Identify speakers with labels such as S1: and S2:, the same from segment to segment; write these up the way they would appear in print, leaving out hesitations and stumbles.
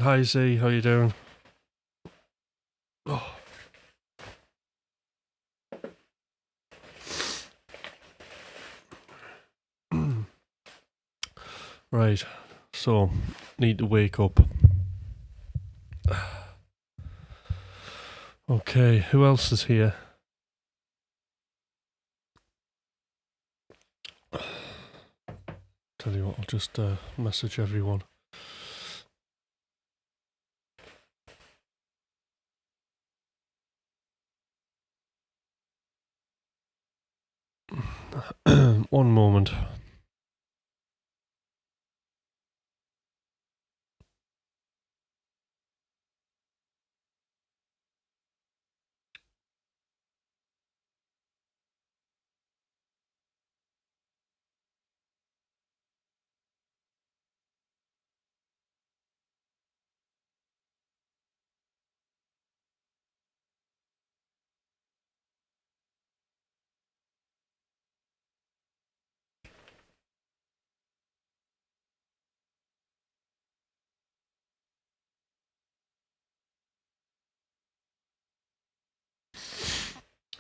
S1: Hi Z, how you doing? Oh. Right, so need to wake up. Okay, who else is here? Tell you what, I'll just message everyone. One moment.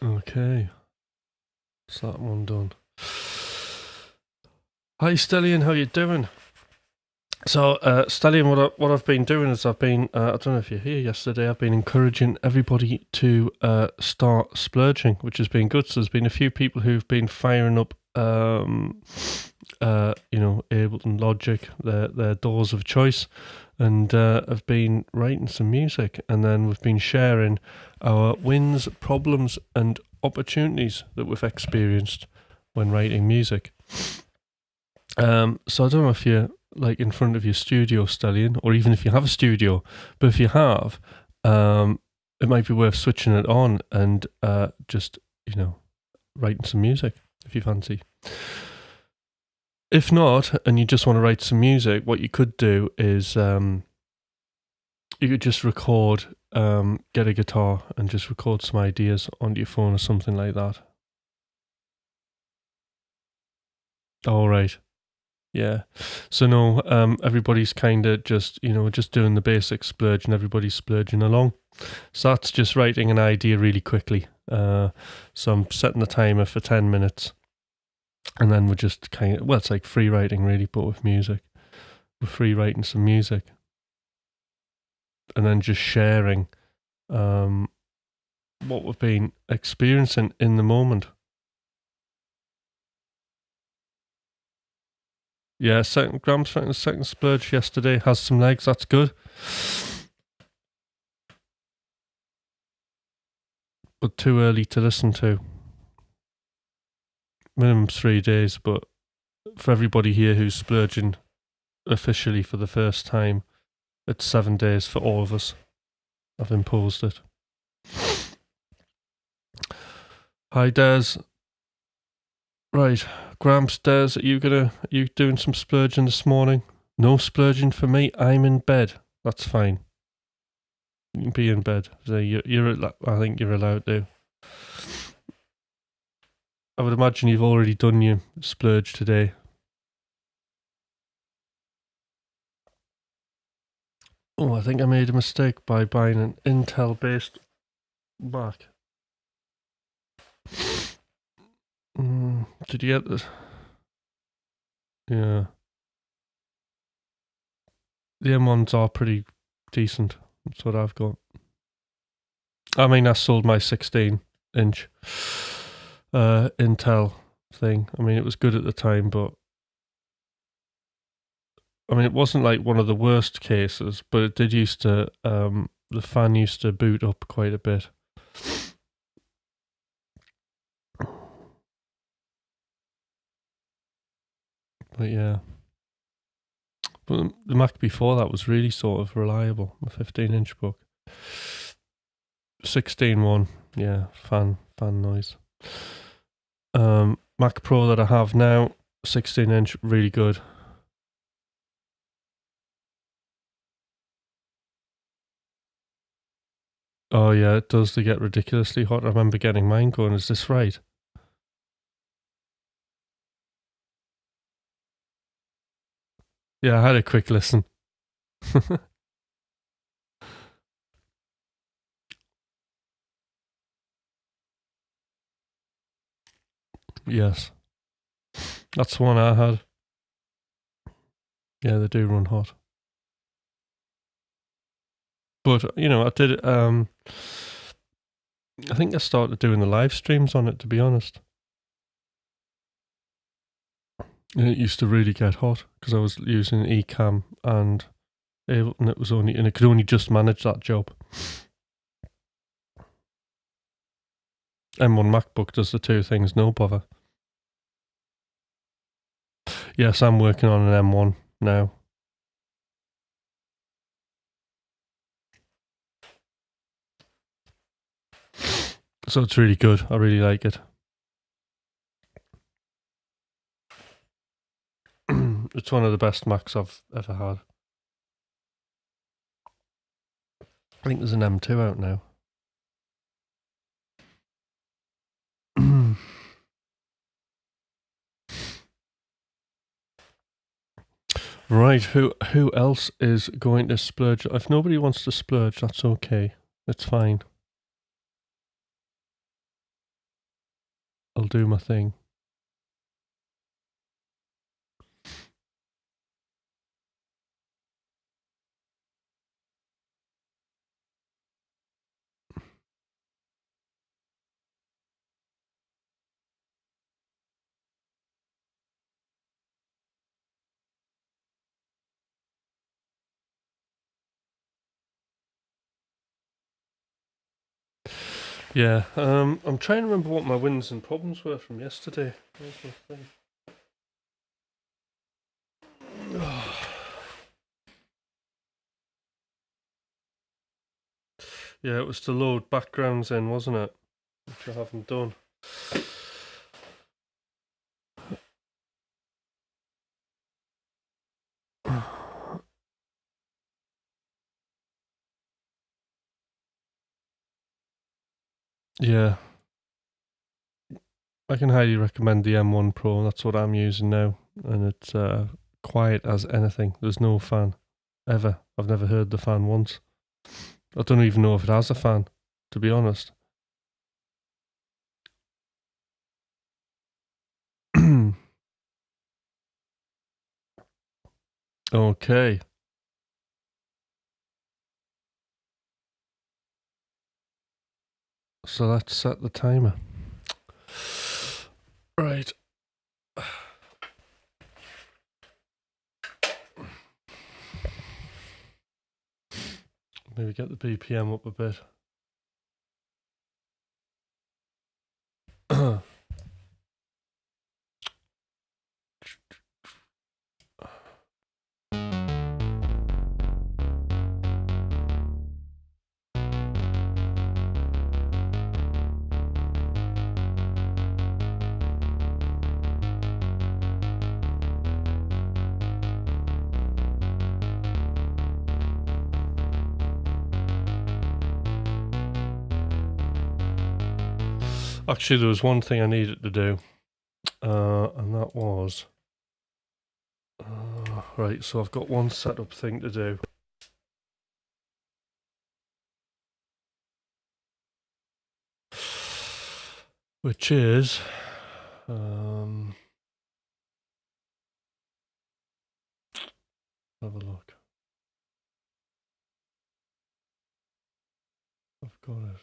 S1: Okay, that's that one done. Hi Stellion, how you doing? So, Stellion, what I've been doing is I've been, I don't know if you're here yesterday, I've been encouraging everybody to start splurging, which has been good. So there's been a few people who've been firing up, Ableton Logic, their doors of choice, and have been writing some music. And then we've been sharing our wins, problems, and opportunities that we've experienced when writing music. So I don't know if you're like in front of your studio, Stellion, or even if you have a studio, but if you have, it might be worth switching it on and just, writing some music if you fancy. If not, and you just want to write some music, what you could do is you could just record, get a guitar and just record some ideas onto your phone or something like that. All right. Yeah. So no, everybody's kind of just, just doing the basic splurge and everybody's splurging along. So that's just writing an idea really quickly. So I'm setting the timer for 10 minutes. And then we're just it's like free writing really, but with music. We're free writing some music. And then just sharing what we've been experiencing in the moment. Yeah, Graham's writing the second splurge yesterday. Has some legs, that's good. But too early to listen to. Minimum 3 days, but for everybody here who's splurging officially for the first time, it's 7 days for all of us. I've imposed it. Hi Des. Right, Gramps, Des, are you doing some splurging this morning? No splurging for me. I'm in bed. That's fine. You can be in bed. So I think you're allowed to. I would imagine you've already done your splurge today. Oh, I think I made a mistake by buying an Intel-based Mac. Did you get this? Yeah. The M1s are pretty decent. That's what I've got. I mean, I sold my 16-inch Intel thing. I mean, it was good at the time, but I mean, it wasn't like one of the worst cases, but it did used to, the fan used to boot up quite a bit. But yeah. But the Mac before that was really sort of reliable, a 15-inch book. 16.1, yeah, fan noise. Mac Pro that I have now, 16-inch, really good. Oh yeah, it does. They get ridiculously hot. I remember getting mine going, is this right? Yeah, I had a quick listen. Yes. That's the one I had. Yeah, they do run hot. But, you know, I did it, I think I started doing the live streams on it, to be honest. And it used to really get hot because I was using Ecamm and Ableton. It could only just manage that job. M1 MacBook does the two things, no bother. Yes, I'm working on an M1 now. So it's really good. I really like it. It's one of the best Macs I've ever had. I think there's an M2 out now. Right, who else is going to splurge? If nobody wants to splurge, that's okay. It's fine. I'll do my thing. Yeah, I'm trying to remember what my wins and problems were from yesterday. Where's my thing? Yeah, it was to load backgrounds in, wasn't it? Which I haven't done. Yeah. I can highly recommend the M1 Pro. That's what I'm using now. And it's quiet as anything. There's no fan. Ever. I've never heard the fan once. I don't even know if it has a fan, to be honest. Okay. So let's set the timer. Right. Maybe get the BPM up a bit. Actually, there was one thing I needed to do, and that was... right, so I've got one setup thing to do. Which is... have a look. I've got it.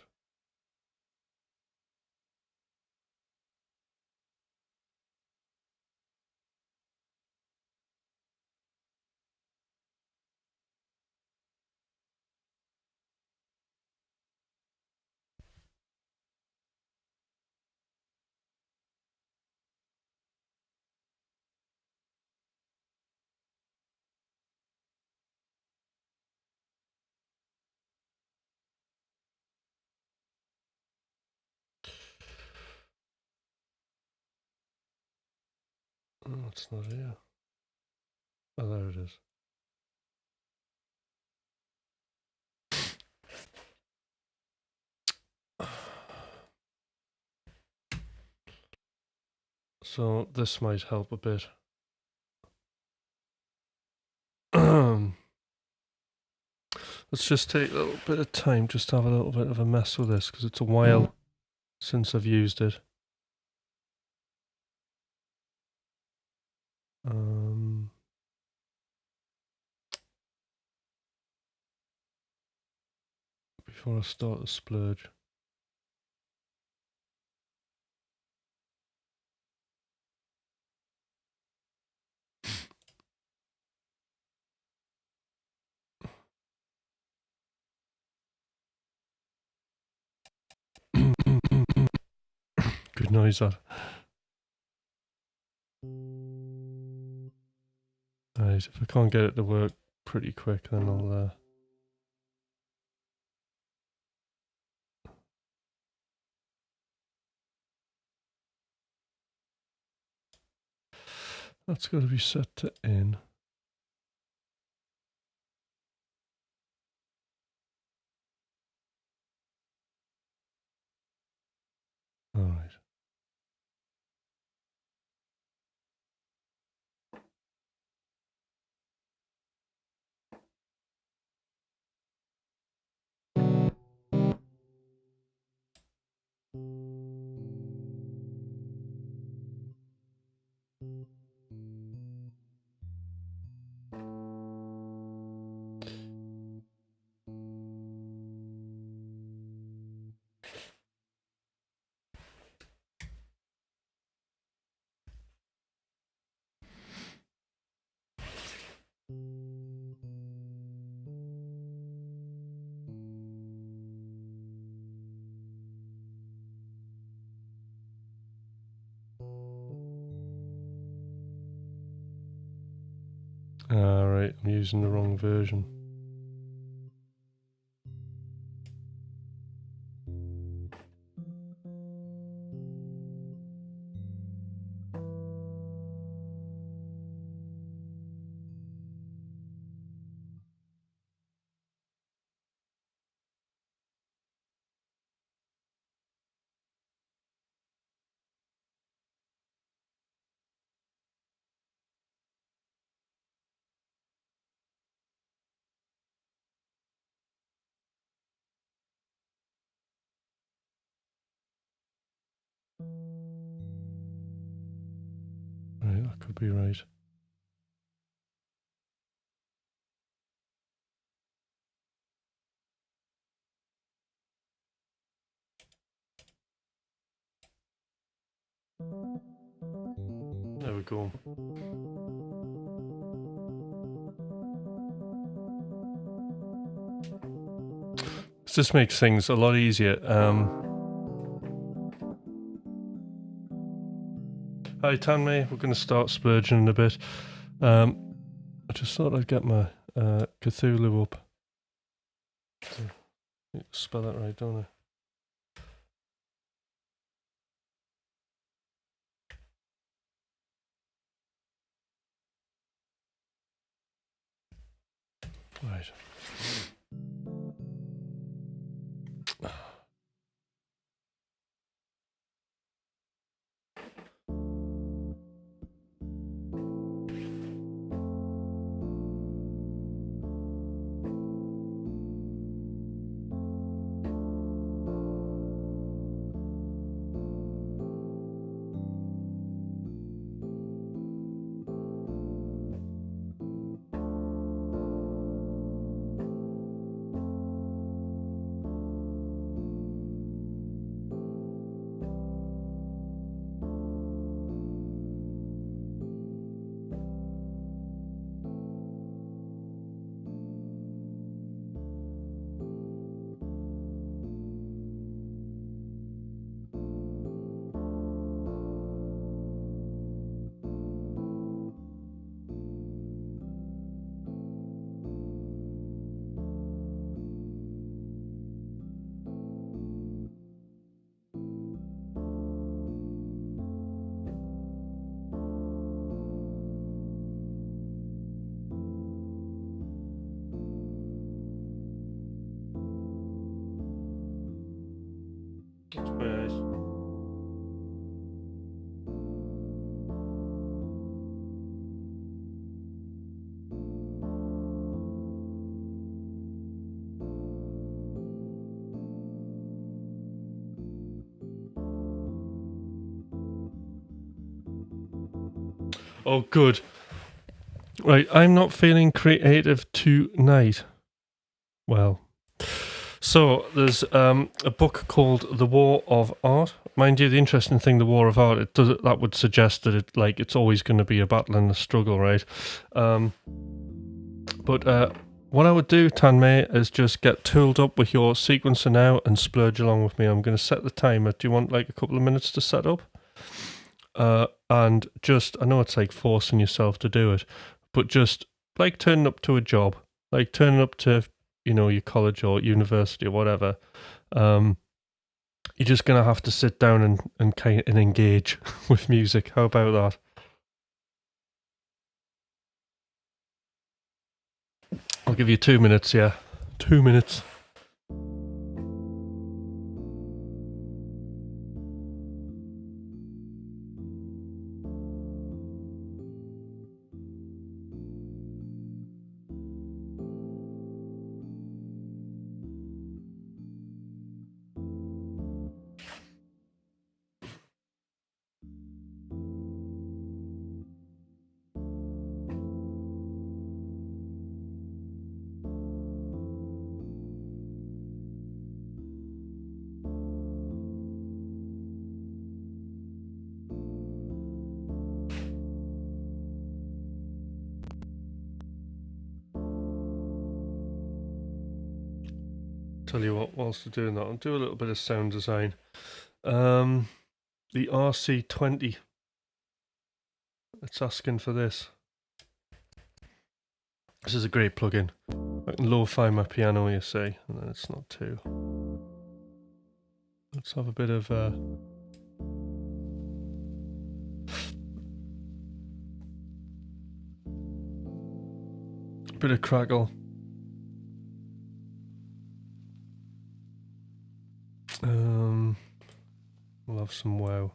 S1: Oh, it's not here. Oh, there it is. So this might help a bit. Let's just take a little bit of time just to have a little bit of a mess with this because it's a while since I've used it. before I start the splurge. Good noise that. Right, if I can't get it to work pretty quick, then I'll that's got to be set to in. All right. Alright, I'm using the wrong version. Right, that could be right. There we go. This makes things a lot easier. Hi Tanmay, we're going to start splurging in a bit. I just thought I'd get my Cthulhu up. Spell that right, don't I? Right. That's very nice. Oh, good. Right, I'm not feeling creative tonight. Well, So there's a book called The War of Art. Mind you, the interesting thing, The War of Art, that would suggest that it's always going to be a battle and a struggle, right? But what I would do, Tanmay, is just get tooled up with your sequencer now and splurge along with me. I'm going to set the timer. Do you want like a couple of minutes to set up? And just, I know it's like forcing yourself to do it, but just like turning up to a job, like turning up to, your college or university or whatever. You're just going to have to sit down and engage with music. How about that? I'll give you 2 minutes, yeah. 2 minutes. Tell you what, whilst we're doing that, I'll do a little bit of sound design. The RC20. It's asking for this. This is a great plugin. I can lo-fi my piano, you see, and then it's not too. Let's have a bit of crackle. We'll have some wow.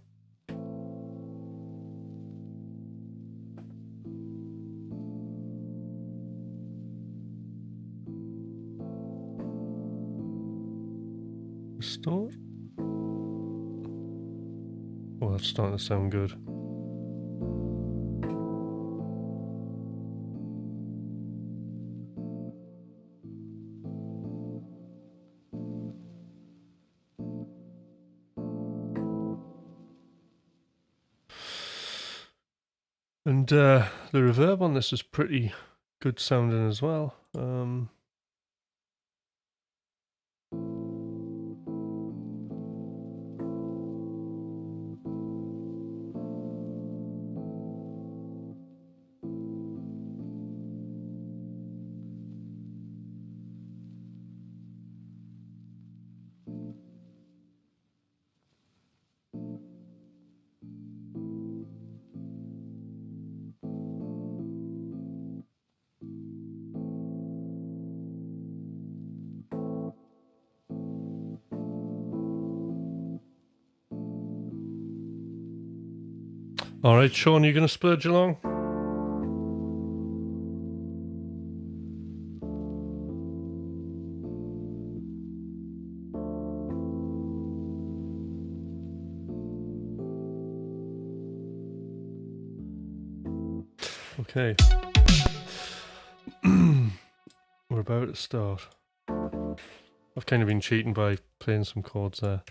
S1: Start. Oh, that's starting to sound good. And the reverb on this is pretty good sounding as well. All right, Sean, you going to splurge along? Okay. We're about to start. I've kind of been cheating by playing some chords there.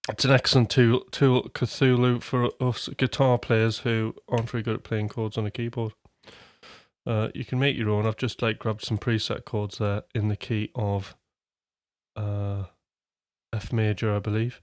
S1: It's an excellent tool, Cthulhu, for us guitar players who aren't very good at playing chords on a keyboard. You can make your own. I've just grabbed some preset chords there in the key of F major, I believe.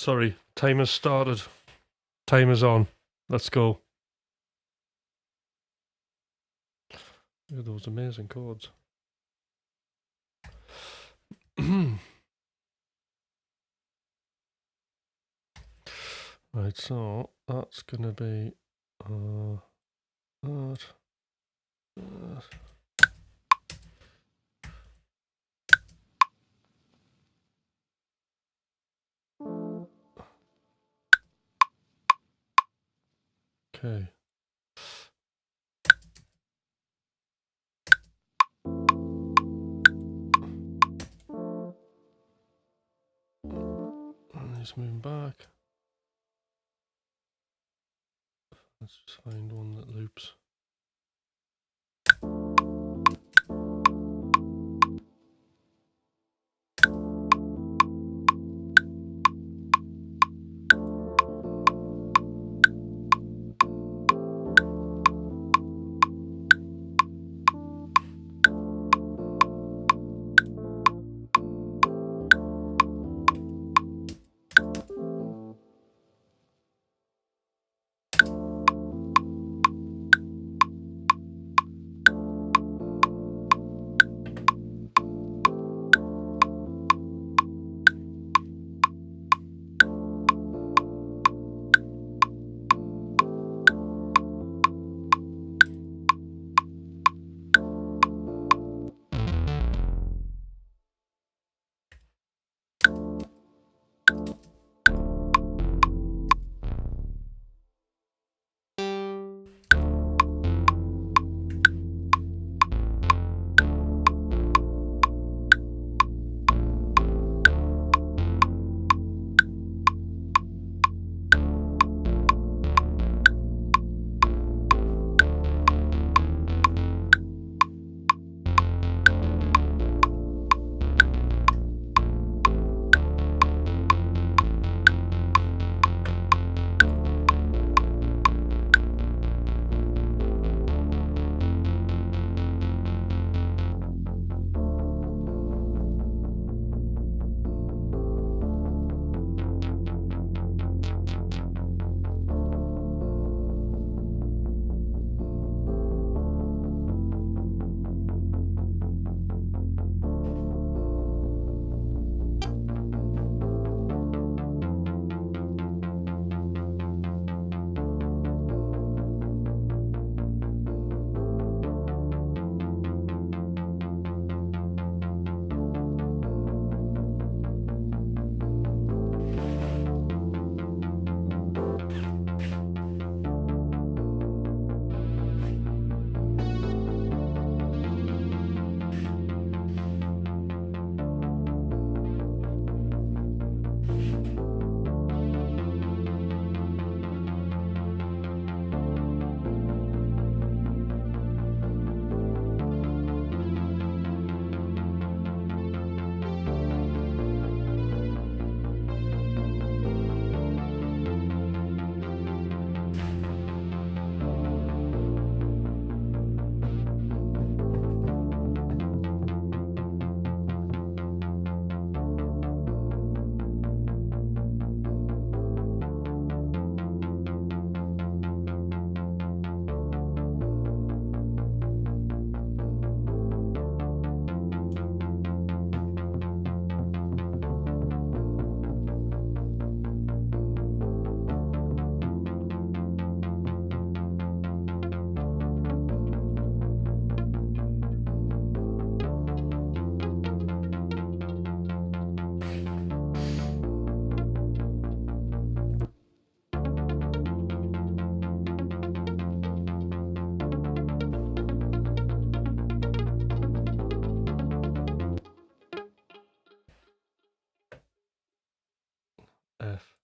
S1: Sorry, timer's started. Timer's on. Let's go. Look at those amazing chords. Right, so that's gonna be that. Okay. And he's moving back. Let's just find one that loops. F.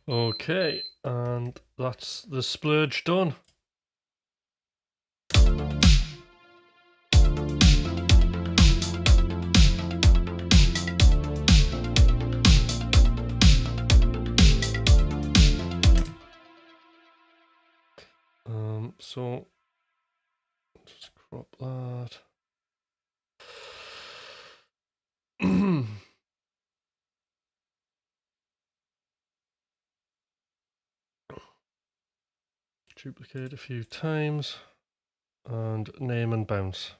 S1: Okay, and that's the splurge done. So just crop that. Duplicate a few times and name and bounce.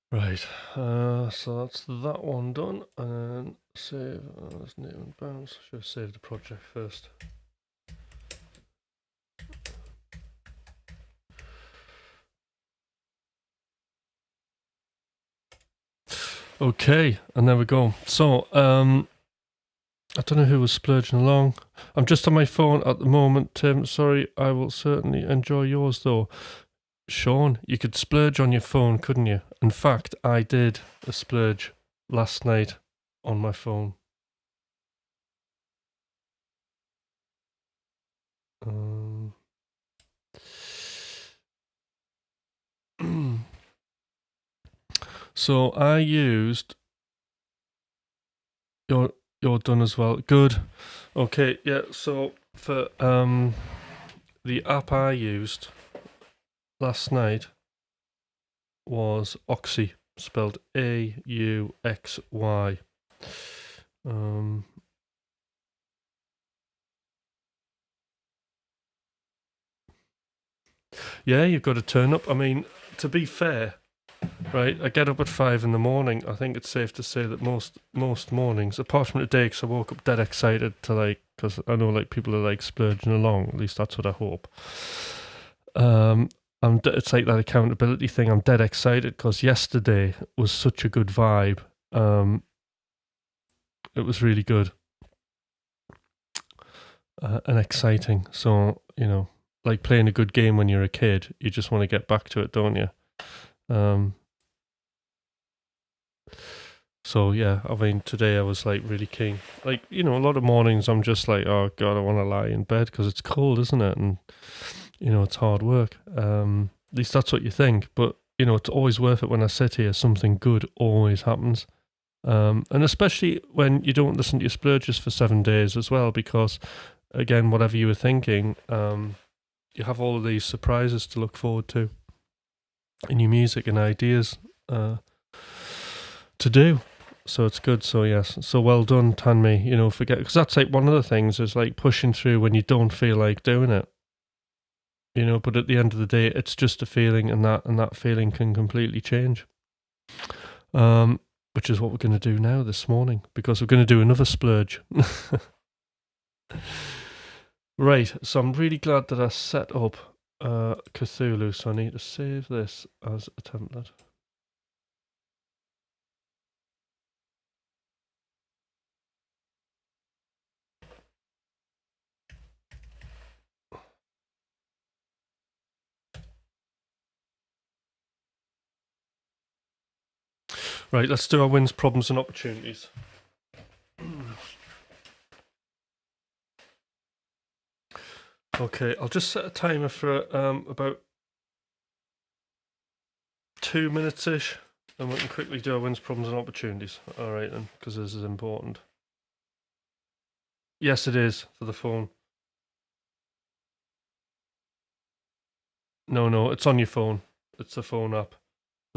S1: Right, so that's that one done, and save as name and bounce. Should have saved the project first. Okay, and there we go. So, I don't know who was splurging along. I'm just on my phone at the moment, Tim. Sorry, I will certainly enjoy yours though. Sean, you could splurge on your phone, couldn't you? In fact, I did a splurge last night on my phone. So I used you're done as well. Good. Okay, yeah, so for the app I used last night was Oxy, spelled AUXY. Yeah, you've got to turn up. I mean, to be fair, right, I get up at 5 in the morning. I think it's safe to say that most mornings, apart from today, because I woke up dead excited to because I know people are splurging along. At least that's what I hope. It's like that accountability thing. I'm dead excited because yesterday was such a good vibe. It was really good and exciting. So like playing a good game when you're a kid, you just want to get back to it, don't you? So yeah, I mean, today I was really keen. A lot of mornings I'm just like, oh god, I want to lie in bed because it's cold, isn't it? And it's hard work. At least that's what you think. But it's always worth it when I sit here. Something good always happens. And especially when you don't listen to your splurges for 7 days as well, because again, whatever you were thinking, you have all of these surprises to look forward to in your music and ideas to do. So it's good. So yes, so well done, Tanmi. Forget, because that's one of the things is pushing through when you don't feel like doing it. But at the end of the day, it's just a feeling, and that feeling can completely change. Which is what we're going to do now this morning, because we're going to do another splurge. Right, so I'm really glad that I set up Cthulhu, so I need to save this as a template. Right, let's do our wins, problems and opportunities. Okay, I'll just set a timer for about 2 minutes-ish, and we can quickly do our wins, problems and opportunities. All right then, because this is important. Yes, it is, for the phone. No, it's on your phone. It's the phone app.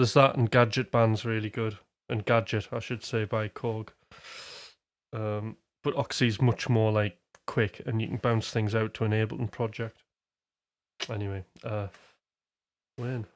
S1: There's that, and Gadget Band's really good. And Gadget, I should say, by Korg. But Oxy's much more like quick, and you can bounce things out to an Ableton project. Anyway, when?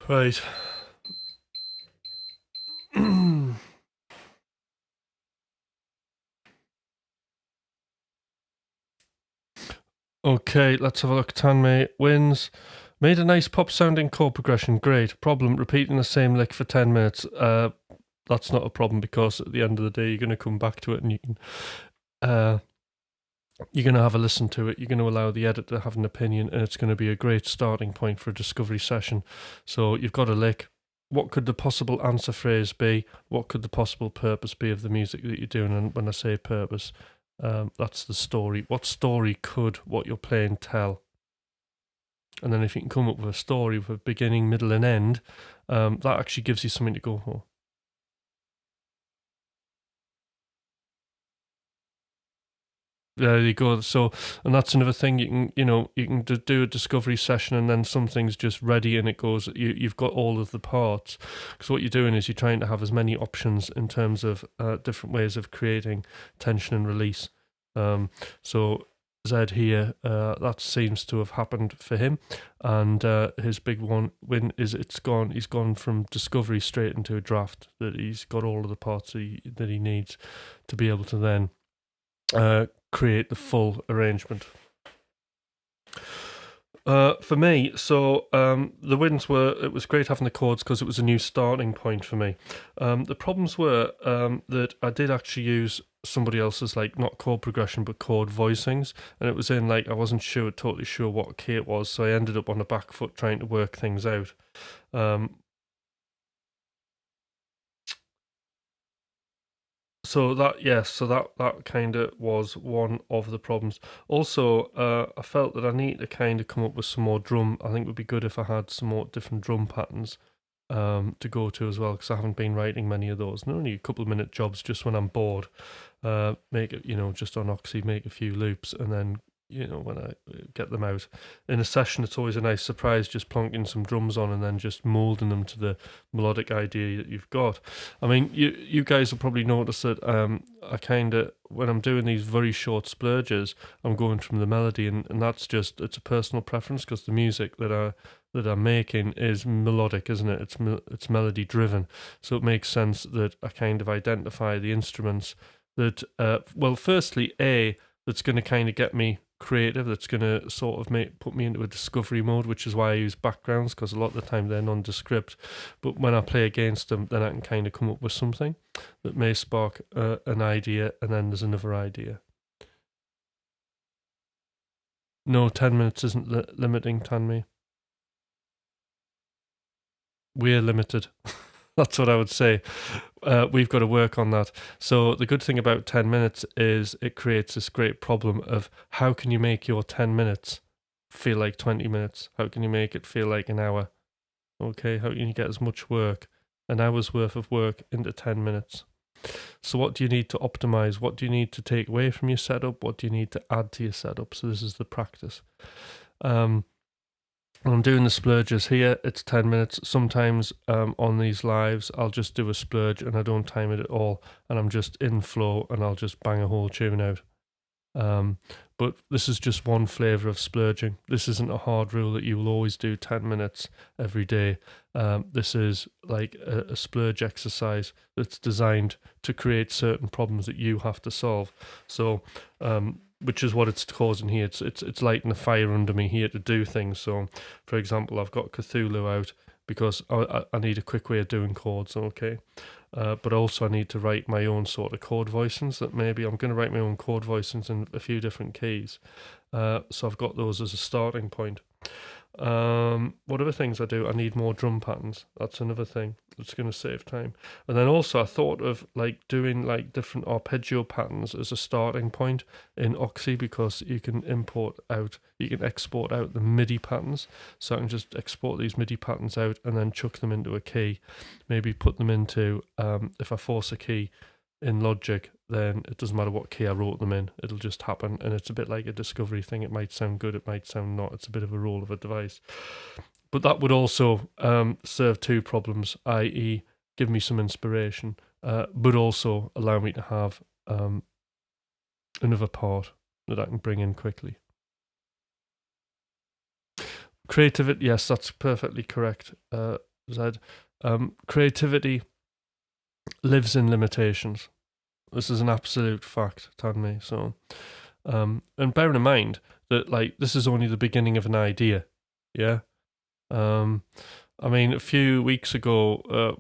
S1: Right. Okay, let's have a look. Tanmay wins. Made a nice pop sounding chord progression. Great. Problem, repeating the same lick for 10 minutes. That's not a problem, because at the end of the day, you're going to come back to it, and you can, you're going to have a listen to it. You're going to allow the editor to have an opinion, and it's going to be a great starting point for a discovery session. So you've got a lick. What could the possible answer phrase be? What could the possible purpose be of the music that you're doing? And when I say purpose, that's the story. What story could what you're playing tell? And then if you can come up with a story with a beginning, middle, and end, that actually gives you something to go for. There you go. So, and that's another thing, you can, you can do a discovery session, and then something's just ready, and it goes. You've got all of the parts, because what you're doing is you're trying to have as many options in terms of different ways of creating tension and release. So Zed here, that seems to have happened for him, and his big win is he's gone from discovery straight into a draft. That he's got all of the parts that he needs to be able to then create the full arrangement. For me, so the wins were, it was great having the chords because it was a new starting point for me. The problems were that I did actually use somebody else's, like, not chord progression but chord voicings, and it was in, like, I wasn't totally sure what key it was, so I ended up on the back foot trying to work things out. So that kind of was one of the problems. Also, I felt that I need to kind of come up with some more drum. I think it would be good if I had some more different drum patterns to go to as well, because I haven't been writing many of those. And only a couple of minute jobs just when I'm bored. Make it, just on Oxy, make a few loops, and then when I get them out. In a session, it's always a nice surprise just plonking some drums on and then just moulding them to the melodic idea that you've got. I mean, you guys will probably notice that I kind of, when I'm doing these very short splurges, I'm going from the melody, and that's just, it's a personal preference, because the music that I'm making is melodic, isn't it? It's melody driven, so it makes sense that I kind of identify the instruments that, well, firstly, that's going to kind of get me creative, that's going to sort of put me into a discovery mode, which is why I use backgrounds, because a lot of the time they're nondescript. But when I play against them, then I can kind of come up with something that may spark an idea, and then there's another idea. No, 10 minutes isn't limiting, Tanmi. We're limited. That's what I would say. We've got to work on that. So the good thing about 10 minutes is it creates this great problem of how can you make your 10 minutes feel like 20 minutes? How can you make it feel like an hour? Okay, how can you get as much work, an hour's worth of work, into 10 minutes? So what do you need to optimize? What do you need to take away from your setup? What do you need to add to your setup? So this is the practice. When I'm doing the splurges here, it's 10 minutes. Sometimes on these lives, I'll just do a splurge and I don't time it at all. And I'm just in flow and I'll just bang a whole tune out. But this is just one flavour of splurging. This isn't a hard rule that you will always do 10 minutes every day. This is like a splurge exercise that's designed to create certain problems that you have to solve. So, which is what it's causing here. It's lighting a fire under me here to do things. So, for example, I've got Cthulhu out because I need a quick way of doing chords, okay? But also I need to write my own sort of chord voicings, that maybe I'm going to write my own chord voicings in a few different keys. So I've got those as a starting point. What other things I do? I need more drum patterns. That's another thing that's going to save time. And then also I thought of like doing like different arpeggio patterns as a starting point in Oxy, because you can export out the MIDI patterns. So I can just export these MIDI patterns out and then chuck them into a key. Maybe put them into, if I force a key in Logic, then it doesn't matter what key I wrote them in, it'll just happen. And it's a bit like a discovery thing. It might sound good, it might sound not. It's a bit of a roll of a device. But that would also serve two problems, i.e. give me some inspiration, but also allow me to have another part that I can bring in quickly. Creativity, yes, that's perfectly correct, Zed. Creativity lives in limitations. This is an absolute fact, Tanmi. So, and bearing in mind that like this is only the beginning of an idea, yeah. I mean, a few weeks ago,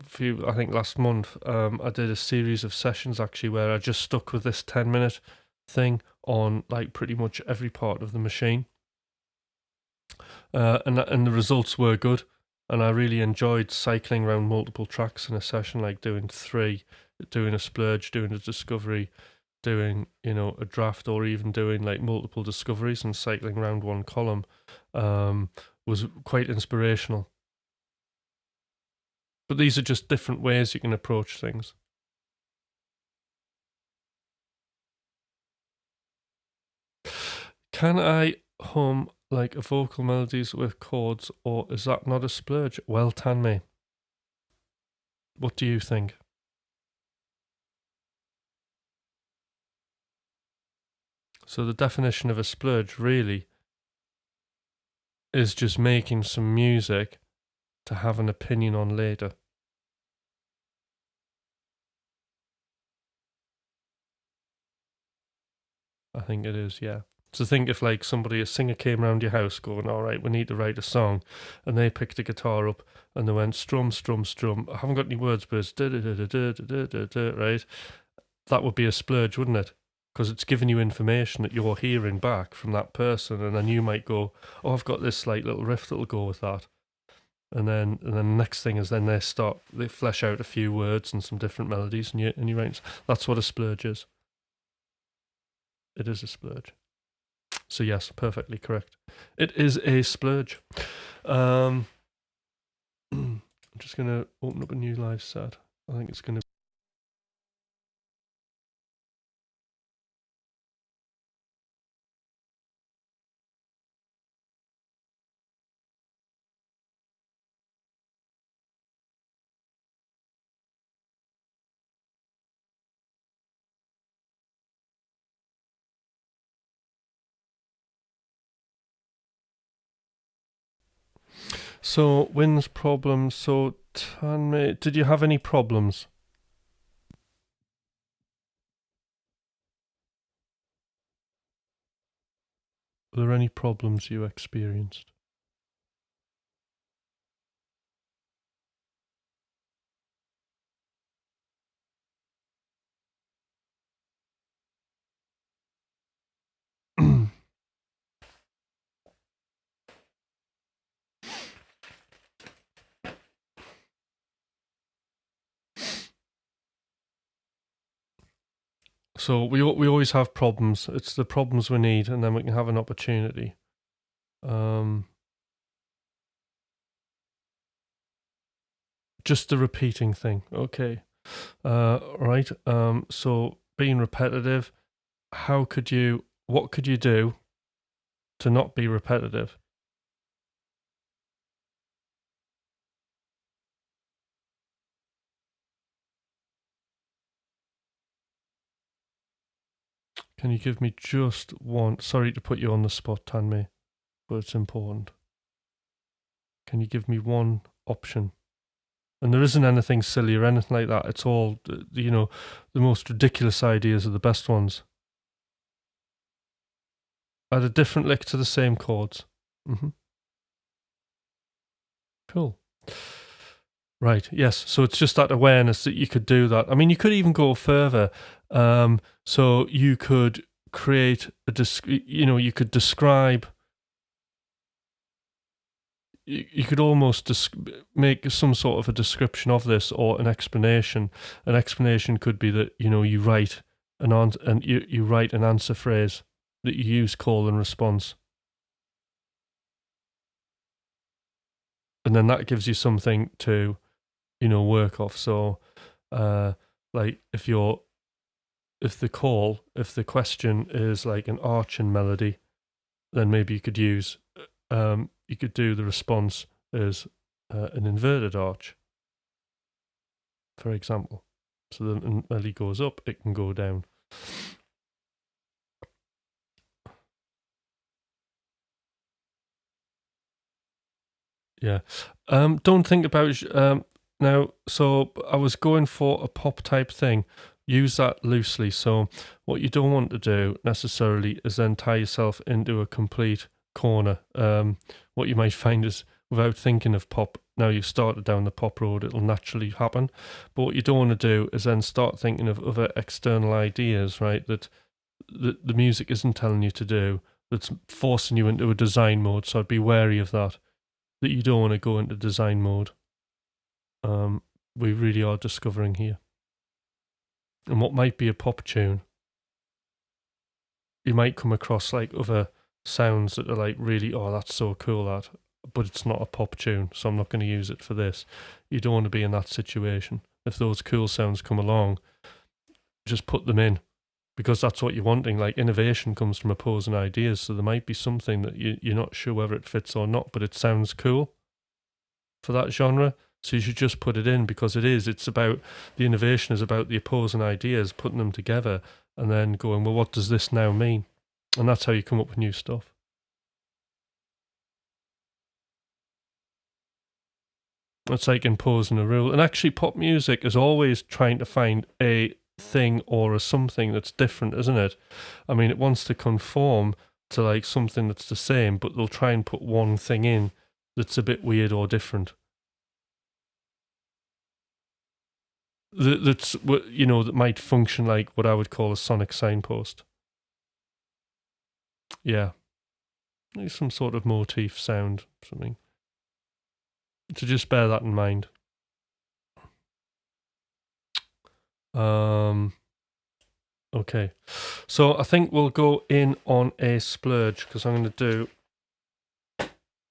S1: I think last month, I did a series of sessions actually where I just stuck with this 10-minute thing on like pretty much every part of the machine, and the results were good. And I really enjoyed cycling around multiple tracks in a session, like doing 3, doing a splurge, doing a discovery, doing, a draft, or even doing like multiple discoveries and cycling around one column, was quite inspirational. But these are just different ways you can approach things. Can I hum like a vocal melodies with chords, or is that not a splurge? Well, Tanmi, what do you think? So the definition of a splurge really is just making some music to have an opinion on later. I think it is, yeah. So think if like a singer came around your house going, all right, we need to write a song, and they picked a guitar up and they went strum, strum, strum. I haven't got any words, but it's right? That would be a splurge, wouldn't it? Because it's giving you information that you're hearing back from that person, and then you might go, oh, I've got this like little riff that'll go with that. And then the next thing is then they flesh out a few words and some different melodies, and you write. That's what a splurge is. It is a splurge. So yes, perfectly correct. It is a splurge. I'm just going to open up a new live set. I think it's going to So, Wynn's problems. So, Tanmay, did you have any problems? Were there any problems you experienced? So we always have problems. It's the problems we need, and then we can have an opportunity. Just the repeating thing. Okay. Right. So being repetitive. What could you do to not be repetitive? Can you give me just one? Sorry to put you on the spot, Tanmay, but it's important. Can you give me one option? And there isn't anything silly or anything like that. It's all, the most ridiculous ideas are the best ones. Add a different lick to the same chords. Cool. Right. Yes. So it's just that awareness that you could do that. I mean, you could even go further. So you could create you could describe. You could almost make some sort of a description of this or an explanation. An explanation could be that you write you write an answer phrase that you use call and response, and then that gives you something to work off. So, like if the question is like an arching melody, then maybe you could use you could do the response as an inverted arch, for example. So the melody goes up, it can go down. Yeah. Don't think about now. So I was going for a pop type thing. Use that loosely. So what you don't want to do necessarily is then tie yourself into a complete corner. What you might find is without thinking of pop, now you've started down the pop road, it'll naturally happen. But what you don't want to do is then start thinking of other external ideas, right? That the music isn't telling you to do. That's forcing you into a design mode. So I'd be wary of that. That you don't want to go into design mode. We really are discovering here. And what might be a pop tune, you might come across like other sounds that are like really, oh, that's so cool, that, but it's not a pop tune, so I'm not going to use it for this. You don't want to be in that situation. If those cool sounds come along, just put them in, because that's what you're wanting. Like innovation comes from opposing ideas, so there might be something that you're not sure whether it fits or not, but it sounds cool for that genre. So you should just put it in, because it's about, the innovation is about the opposing ideas, putting them together and then going, well, what does this now mean? And that's how you come up with new stuff. It's like imposing a rule. And actually pop music is always trying to find a thing or a something that's different, isn't it? I mean, it wants to conform to like something that's the same, but they'll try and put one thing in that's a bit weird or different. That might function like what I would call a sonic signpost. Yeah, like some sort of motif sound, something. So just bear that in mind. Okay, so I think we'll go in on a splurge, because I'm going to do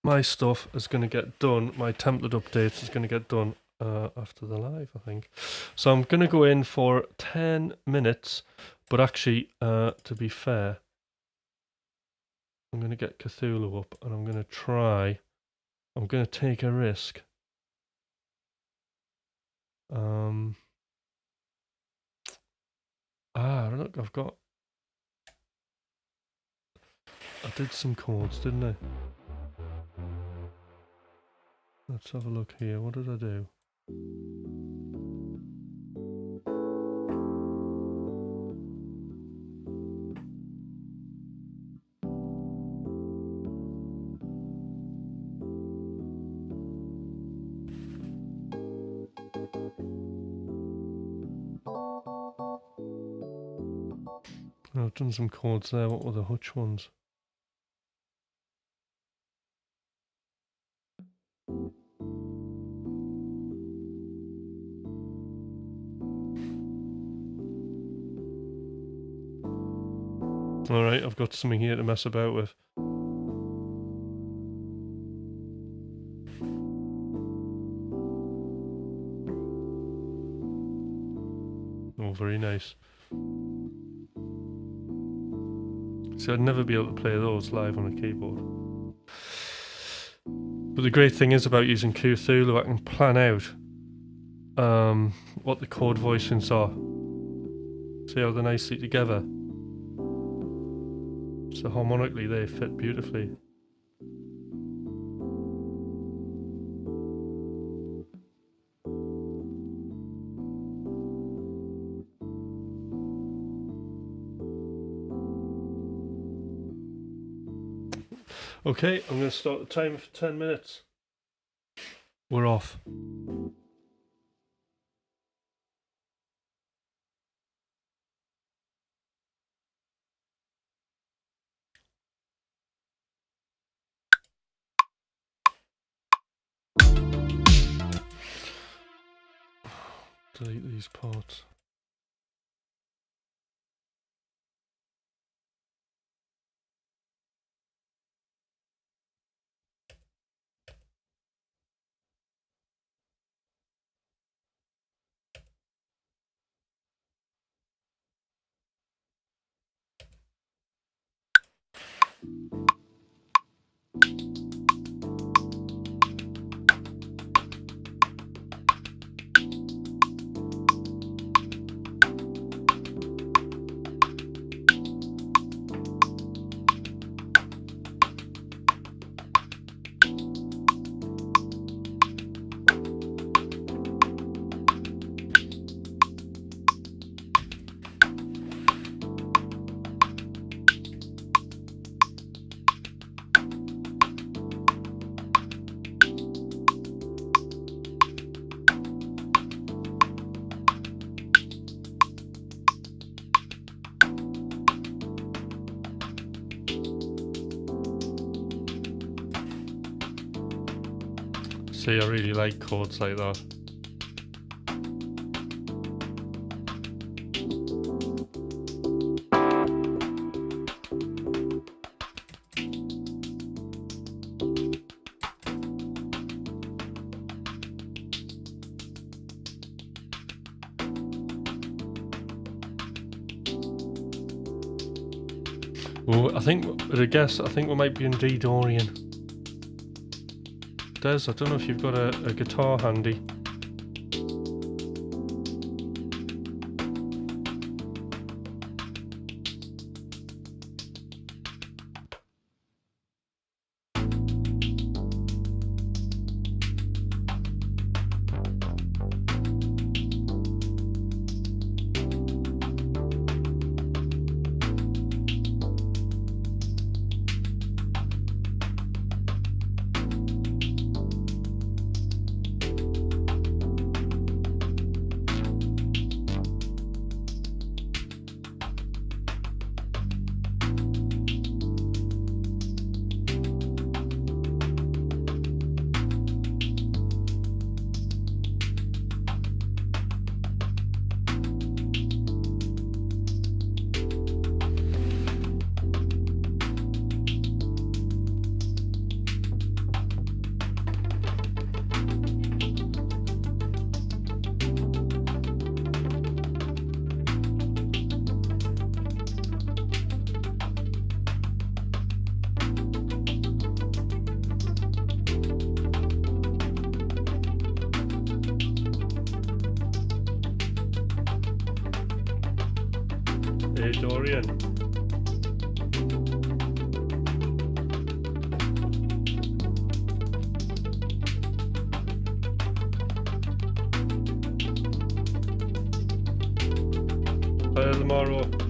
S1: my stuff is going to get done. My template updates is going to get done after the live, I think. So I'm going to go in for 10 minutes, but actually, to be fair, I'm going to get Cthulhu up and I'm going to take a risk. Look, I did some chords, didn't I? Let's have a look here. What did I do? Oh, I've done some chords there. What were the Hutch ones? Alright, I've got something here to mess about with. Oh, very nice. So I'd never be able to play those live on a keyboard. But the great thing is about using Cthulhu, I can plan out what the chord voicings are. See how they're nicely together. So harmonically they fit beautifully. Okay, I'm going to start the timer for 10 minutes. We're off. Delete these parts. See, I really like chords like that. Oh, I think we might be in D Dorian. Des, I don't know if you've got a guitar handy. Hey, Dorian. Bye tomorrow.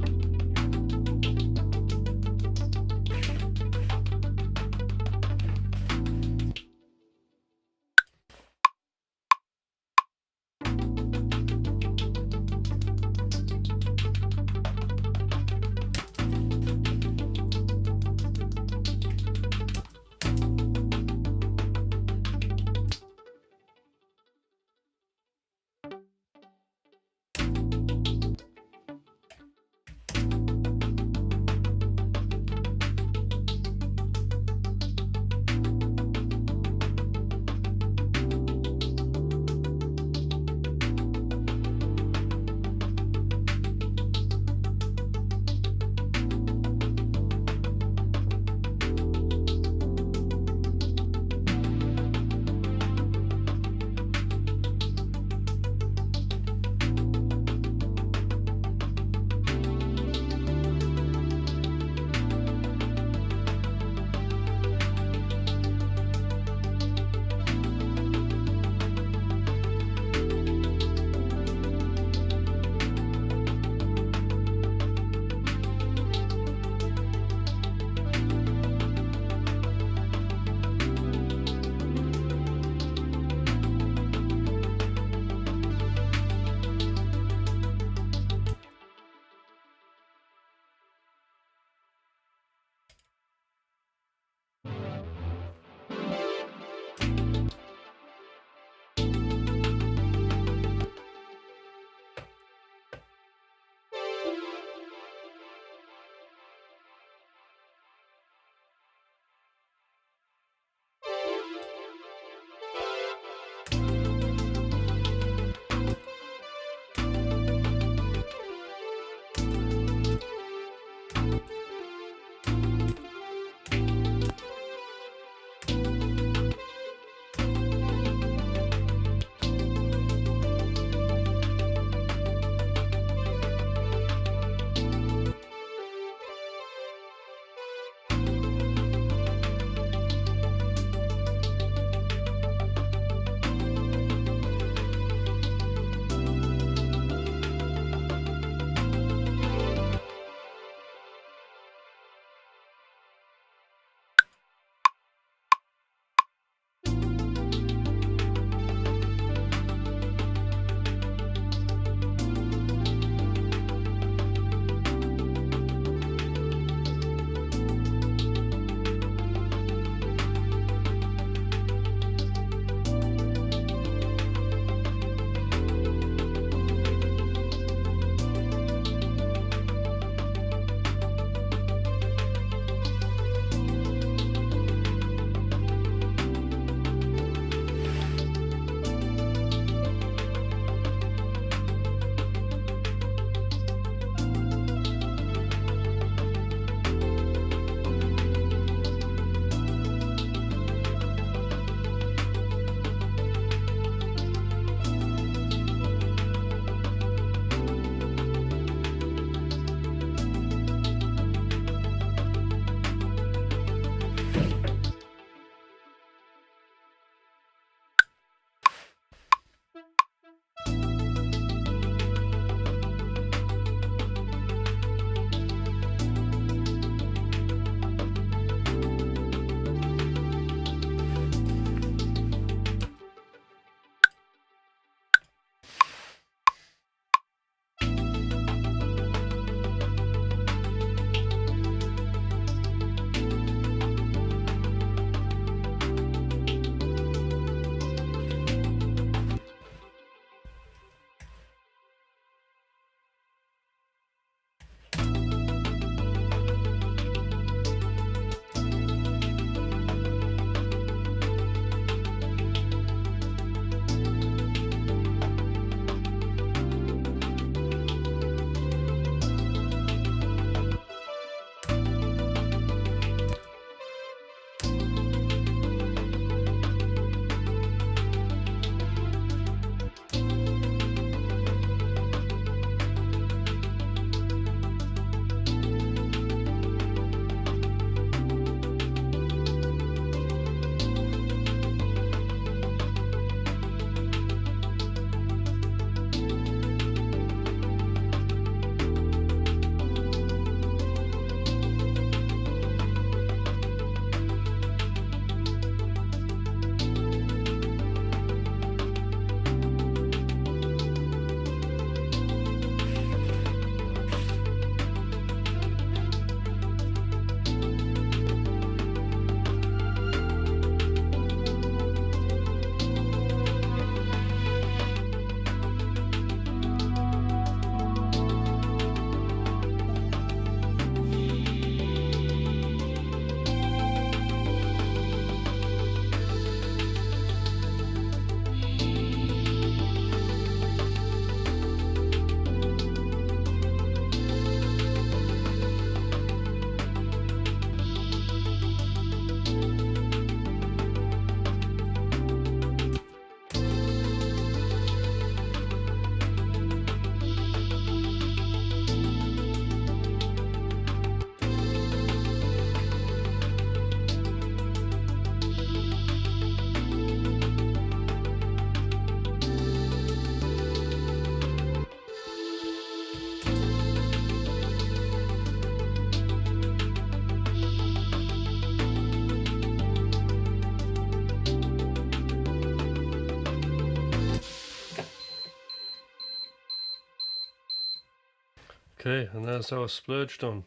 S1: Okay, and there's our splurge done.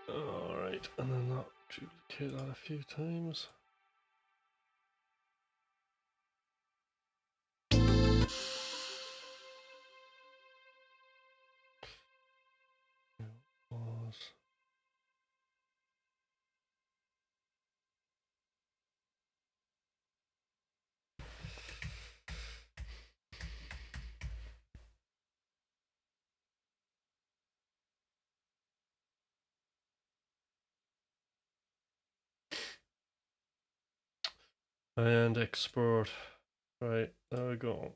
S1: Alright, and then that duplicate that a few times. And export. Right, there we go.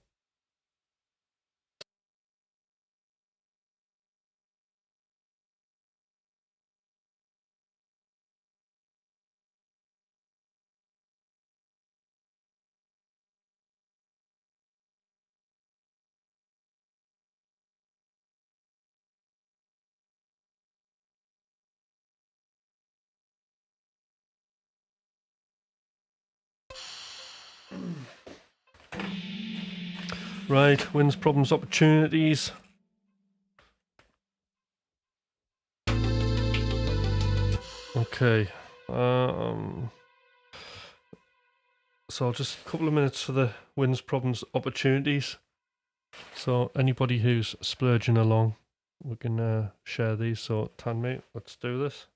S1: Right, wins, problems, opportunities. Okay. So just a couple of minutes for the wins, problems, opportunities. So anybody who's splurging along, we can share these. So Tanmate, let's do this.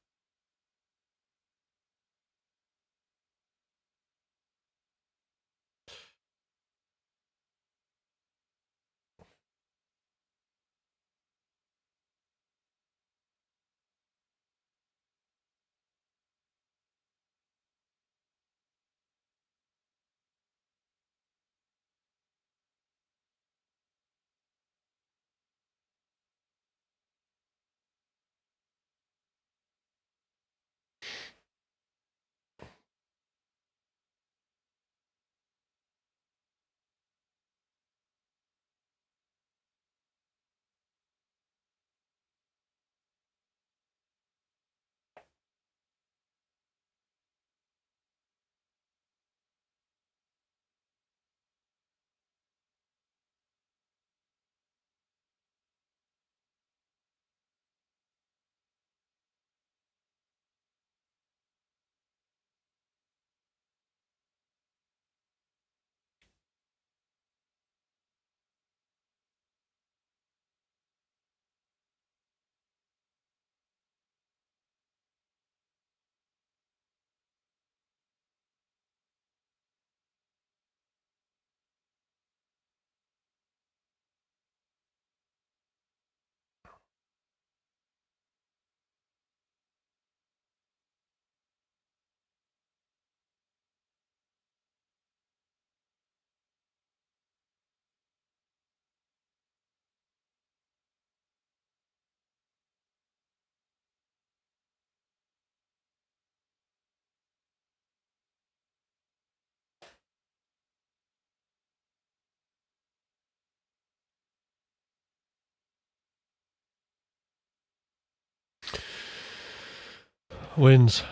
S1: Wins.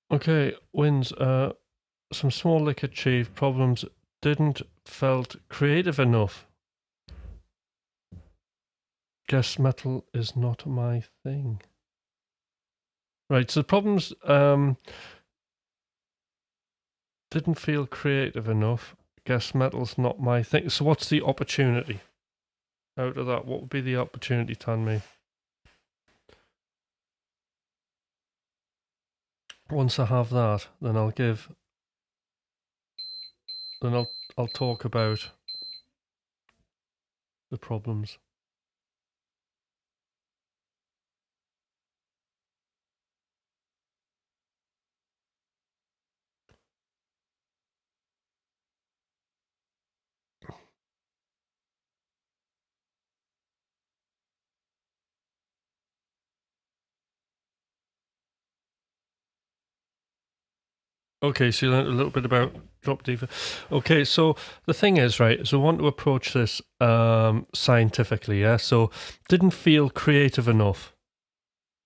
S1: Okay, wins. Some small lick achieved. Problems didn't felt creative enough. Guess metal is not my thing. Right, so the problems didn't feel creative enough. Guess metal's not my thing. So what's the opportunity out of that? What would be the opportunity, Tanmay? Once I have that, then I'll talk about the problems. Okay, so you learned a little bit about drop D. Okay, so the thing is, right, so I want to approach this scientifically, yeah? So didn't feel creative enough.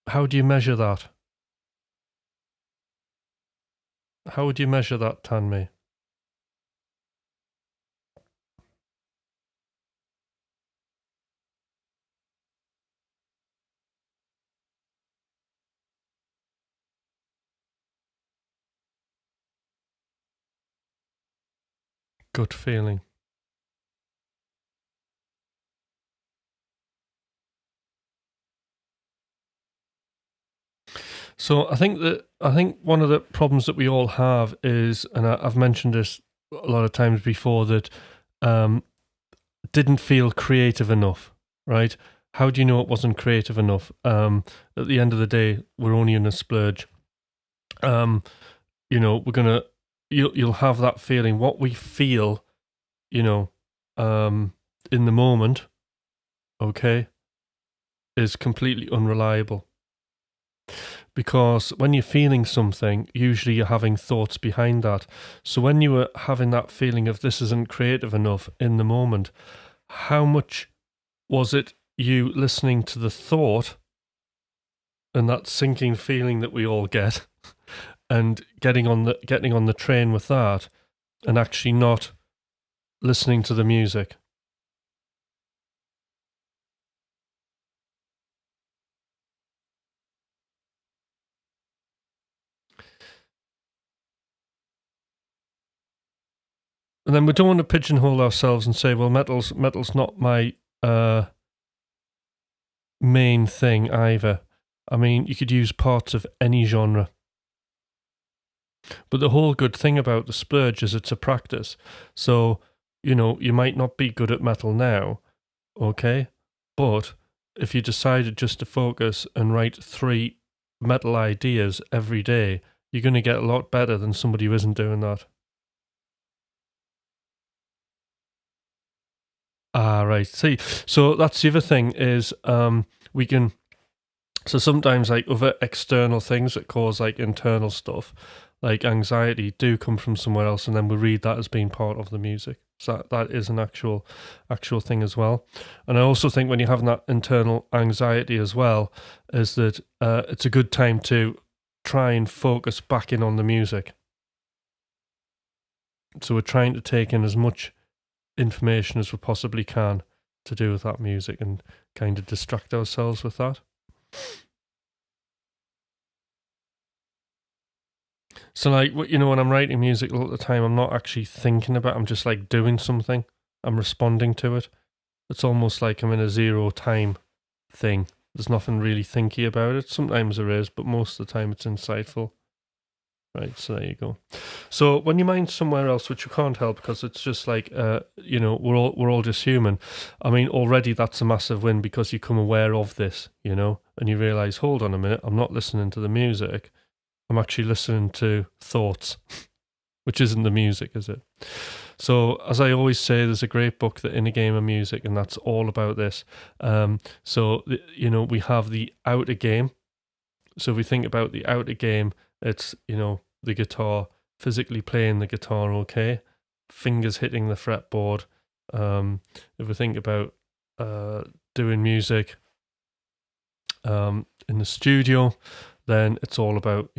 S1: How do you measure that? How would you measure that, Tanmay? Gut feeling. So I think one of the problems that we all have is, and I've mentioned this a lot of times before, that um, didn't feel creative enough, right? How do you know it wasn't creative enough? At the end of the day, we're only in a splurge. We're gonna you'll have that feeling. What we feel, you know, in the moment, okay, is completely unreliable. Because when you're feeling something, usually you're having thoughts behind that. So when you were having that feeling of this isn't creative enough in the moment, how much was it you listening to the thought and that sinking feeling that we all get and getting on the train with that and actually not listening to the music? And then we don't want to pigeonhole ourselves and say, well, metal's not my main thing either. I mean, you could use parts of any genre. But the whole good thing about the splurge is it's a practice. So, you might not be good at metal now, okay? But if you decided just to focus and write 3 metal ideas every day, you're going to get a lot better than somebody who isn't doing that. Ah, right. See, so that's the other thing is we can. So sometimes like other external things that cause like internal stuff, like anxiety, do come from somewhere else, and then we read that as being part of the music. So that is an actual thing as well. And I also think when you're having that internal anxiety as well, is that it's a good time to try and focus back in on the music. So we're trying to take in as much information as we possibly can to do with that music and kind of distract ourselves with that. So, like, when I'm writing music all the time, I'm not actually thinking about it, I'm just like doing something, I'm responding to it. It's almost like I'm in a zero time thing. There's nothing really thinky about it. Sometimes there is, but most of the time it's insightful. Right, so there you go. So when your mind's somewhere else, which you can't help because it's just like, we're all just human. I mean, already that's a massive win because you become aware of this, and you realize, hold on a minute, I'm not listening to the music. I'm actually listening to thoughts, which isn't the music, is it? So, as I always say, there's a great book, The Inner Game of Music, and that's all about this. We have the outer game. So, if we think about the outer game, it's, the guitar, physically playing the guitar, okay, fingers hitting the fretboard. If we think about doing music in the studio, then it's all about,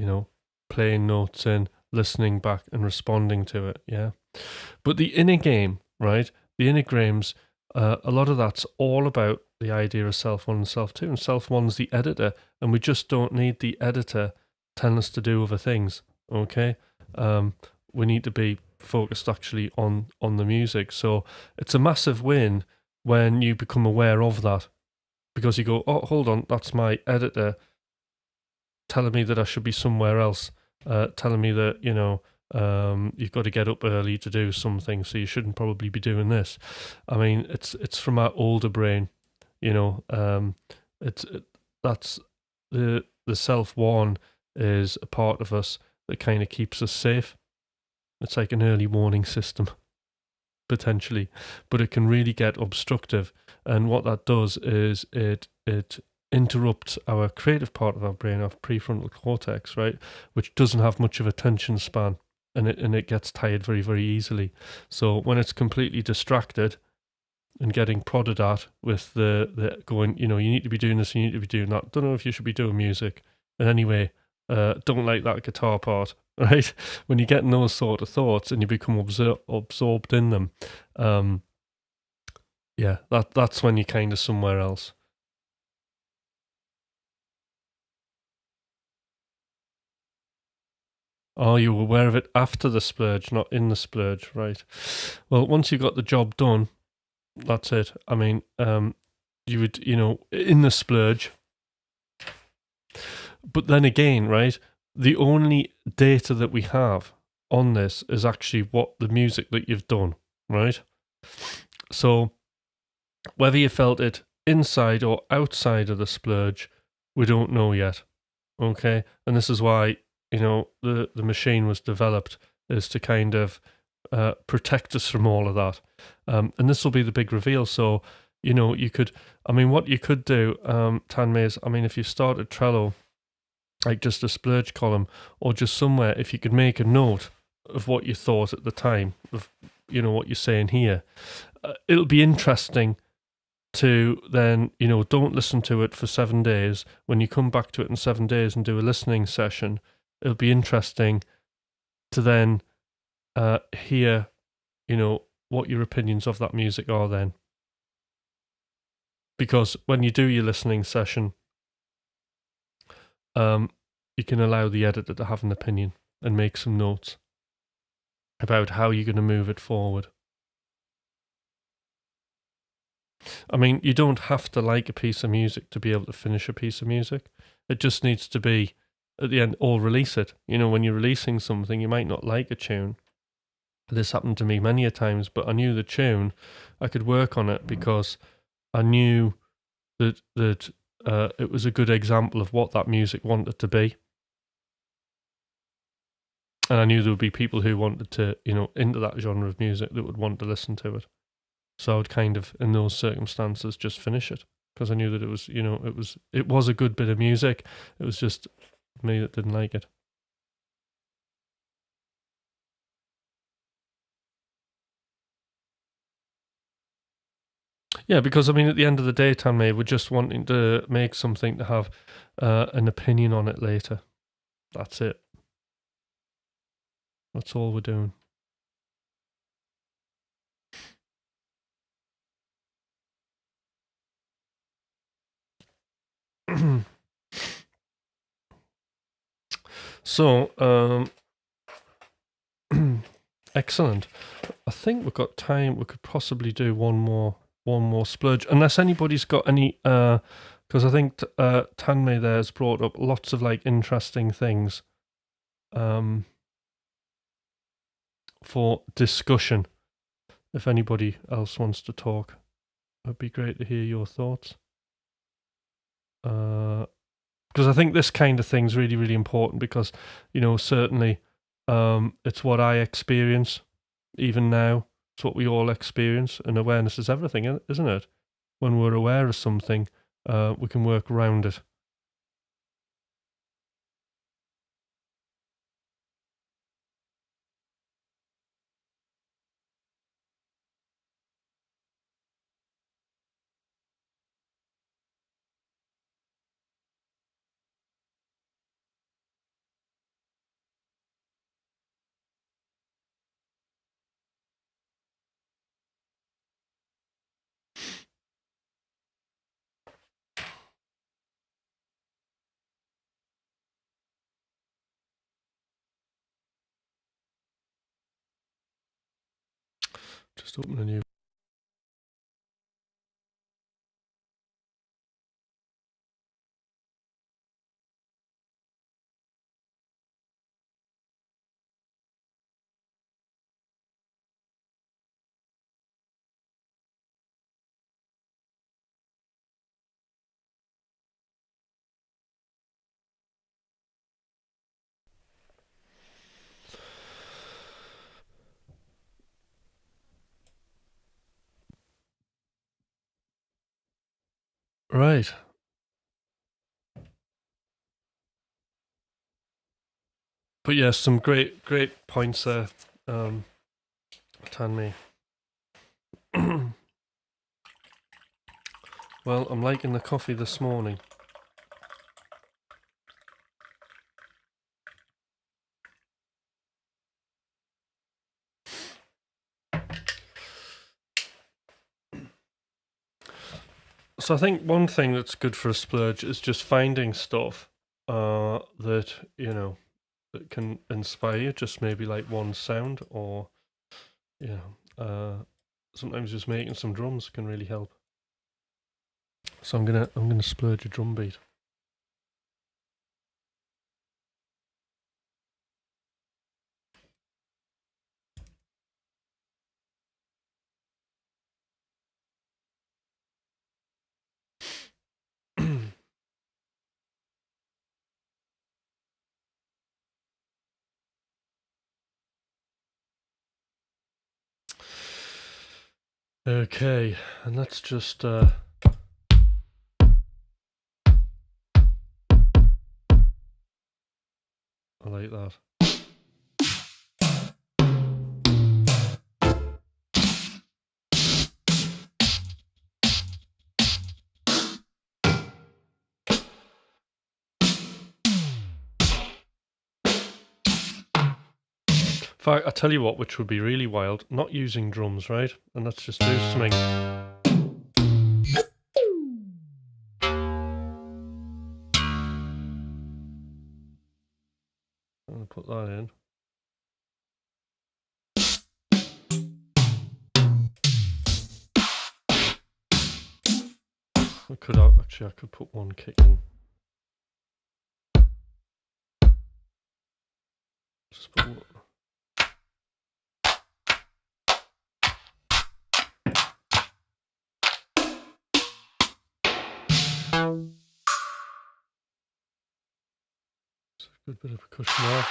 S1: playing notes in, listening back and responding to it, yeah. But the inner game, right, the inner games, a lot of that's all about the idea of self one and self two, and self one's the editor, and we just don't need the editor telling us to do other things, okay? We need to be focused actually on the music. So it's a massive win when you become aware of that, because you go, oh, hold on, that's my editor telling me that I should be somewhere else, telling me that, you've got to get up early to do something, so you shouldn't probably be doing this. I mean, it's from our older brain, that's the self one is a part of us that kind of keeps us safe. It's like an early warning system, potentially, but it can really get obstructive. And what that does is it interrupts our creative part of our brain, our prefrontal cortex, right, which doesn't have much of a attention span, and it gets tired very, very easily. So when it's completely distracted and getting prodded at with the going, you need to be doing this, you need to be doing that. Don't know if you should be doing music. And anyway, don't like that guitar part, right? When you're getting those sort of thoughts and you become absorbed in them, yeah, that's when you're kind of somewhere else. Oh, you were aware of it after the splurge, not in the splurge, right? Well, once you got the job done, that's it. I mean, you would, in the splurge. But then again, right, the only data that we have on this is actually what the music that you've done, right? So whether you felt it inside or outside of the splurge, we don't know yet. Okay, and this is why the machine was developed, is to kind of protect us from all of that, and this will be the big reveal. So you could, what you could do, Tanmay, is, if you started Trello, like just a splurge column, or just somewhere, if you could make a note of what you thought at the time of what you're saying here, it'll be interesting to then, don't listen to it for 7 days. When you come back to it in 7 days and do a listening session, it'll be interesting to then hear, what your opinions of that music are then. Because when you do your listening session, you can allow the editor to have an opinion and make some notes about how you're going to move it forward. You don't have to like a piece of music to be able to finish a piece of music. It just needs to be at the end, or release it. When you're releasing something, you might not like a tune. This happened to me many a times, but I knew the tune, I could work on it because I knew that it was a good example of what that music wanted to be. And I knew there would be people who wanted to, into that genre of music, that would want to listen to it. So I would kind of, in those circumstances, just finish it, because I knew that it was, it was a good bit of music. It was just me that didn't like it. Yeah, because at the end of the day, Tanmay, we're just wanting to make something to have an opinion on it later. That's it. That's all we're doing. So, excellent. I think we've got time. We could possibly do one more splurge, unless anybody's got any. Because I think Tanmay there has brought up lots of interesting things for discussion. If anybody else wants to talk, it'd be great to hear your thoughts. Because I think this kind of thing's really, really important, because, certainly it's what I experience even now. It's what we all experience, and awareness is everything, isn't it? When we're aware of something, we can work around it. Just open a new. Right. But yes, some great points there, Tanmay. Well, I'm liking the coffee this morning. So I think one thing that's good for a splurge is just finding stuff that, you know, that can inspire you, just maybe like one sound, or, you know, sometimes just making some drums can really help. So I'm gonna splurge a drum beat. Okay, and let's just I like that. In fact, I tell you what, which would be really wild, not using drums, right? And let's just do something. I'm gonna put that in. I could put one kick in. Just put one. Good bit of percussion there.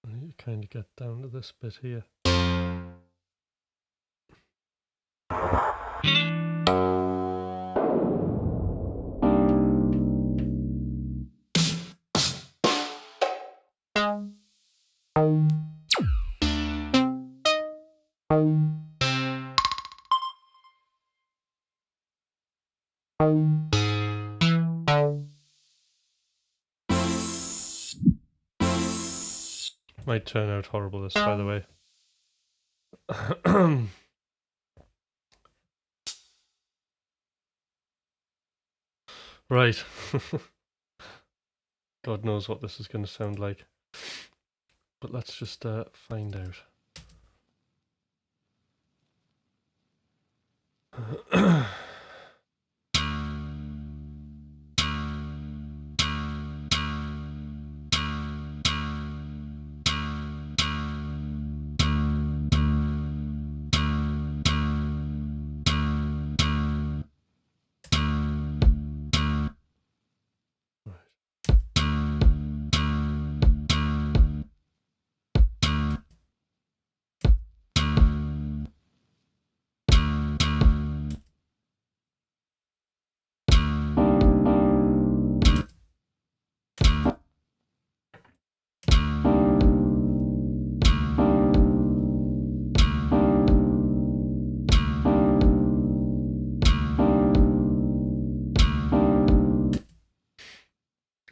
S1: I need to kind of get down to this bit here. Might turn out horrible this, by the way. Right. God knows what this is going to sound like. But let's just find out.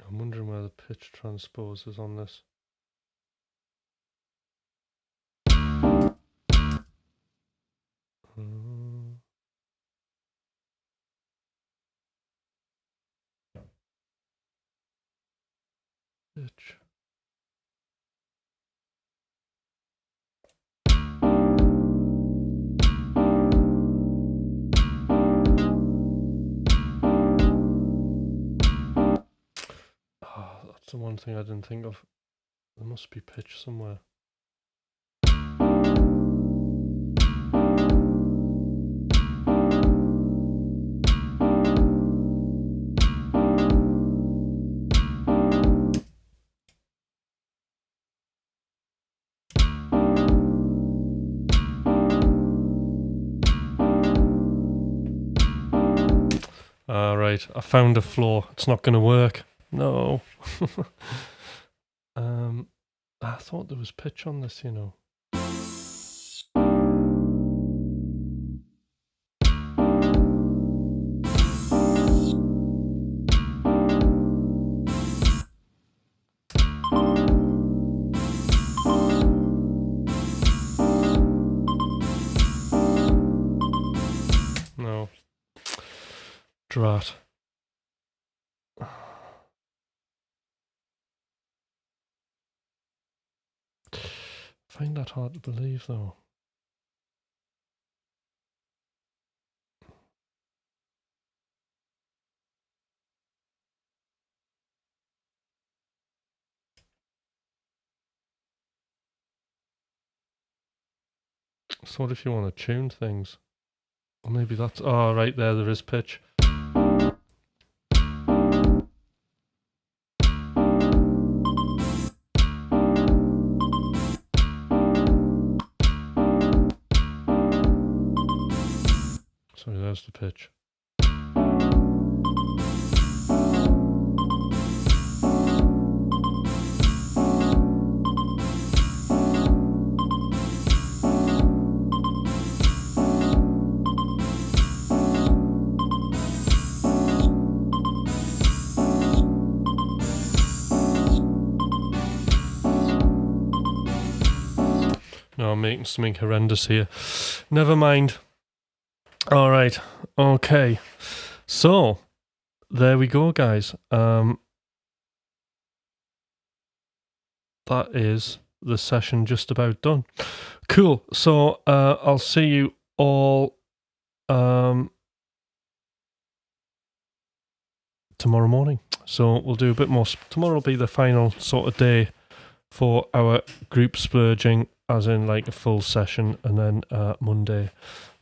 S1: I'm wondering where the pitch transpose is on this. Pitch. Oh, that's the one thing I didn't think of. There must be pitch somewhere. Right, I found a flaw. It's not going to work. No. I thought there was pitch on this, you know. No. Drat. I find that hard to believe, though. So what if you want to tune things? Or maybe that's... Oh, right there is pitch. Sorry, there's the pitch. No, I'm making something horrendous here. Never mind. All right. Okay. So, there we go, guys. That is the session just about done. Cool. So, I'll see you all tomorrow morning. So, we'll do a bit more. Tomorrow will be the final sort of day for our group splurging, as in like a full session, and then Monday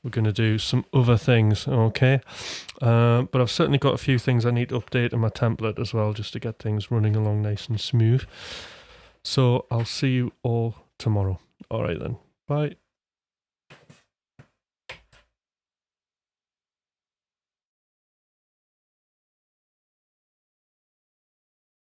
S1: we're going to do some other things, okay? But I've certainly got a few things I need to update in my template as well, just to get things running along nice and smooth. So I'll see you all tomorrow. All right then. Bye.